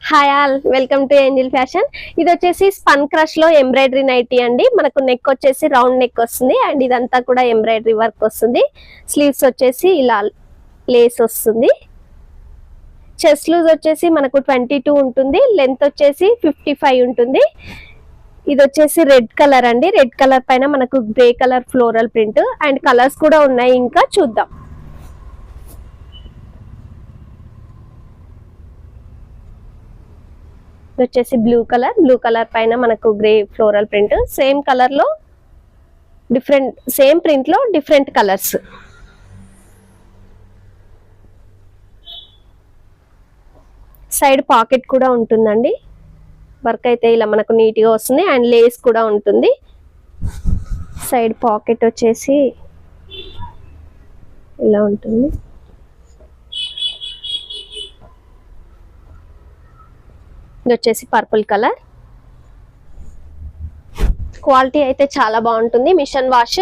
Hi all, welcome to Angel fashion. ఇది వచ్చేసి spun crush లో ఎంబ్రాయిడరీ నైటీ అండి. మనకు నెక్ వచ్చేసి రౌండ్ నెక్ వస్తుంది అండ్ ఇదంతా కూడా ఎంబ్రాయిడరీ వర్క్ వస్తుంది. స్లీవ్స్ వచ్చేసి ఇలా లేస్ వస్తుంది. చెస్ట్ లూజ్ వచ్చేసి మనకు 22 ఉంటుంది. లెంత్ వచ్చేసి 55 ఉంటుంది. ఇది వచ్చేసి రెడ్ కలర్ అండి. రెడ్ కలర్ పైన మనకు grey colour floral print and colours కూడా ఉన్నాయి, ఇంకా చూద్దాం. ఇది వచ్చేసి బ్లూ కలర్ పైన మనకు grey floral print. Same colour లో సేమ్ ప్రింట్ లో డిఫరెంట్ కలర్స్. సైడ్ పాకెట్ కూడా ఉంటుందండి. వర్క్ అయితే ఇలా మనకు నీట్ గా వస్తుంది అండ్ లేస్ కూడా ఉంటుంది. సైడ్ పాకెట్ వచ్చేసి ఇలా ఉంటుంది. ఇది వచ్చేసి పర్పుల్ కలర్. క్వాలిటీ అయితే చాలా బాగుంటుంది. Machine wash.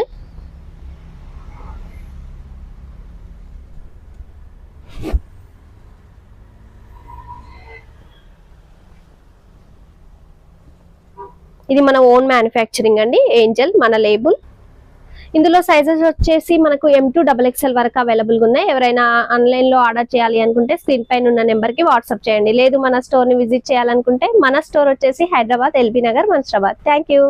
ఇది మన ఓన్ మ్యానుఫ్యాక్చరింగ్ అండి, ఏంజల్ మన లేబుల్. ఇందులో సైజెస్ వచ్చేసి మనకు M2XXL వరకు అవైలబుల్ గా ఉన్నాయి. ఎవరైనా ఆన్లైన్ లో ఆర్డర్ చేయాలి అనుకుంటే స్క్రీన్ పైన ఉన్న నెంబర్ కి వాట్సాప్ చేయండి. లేదు మన స్టోర్ ని విజిట్ చేయాలనుకుంటే మన స్టోర్ వచ్చేసి Hyderabad, LB Nagar, Mansurabad. Thank you.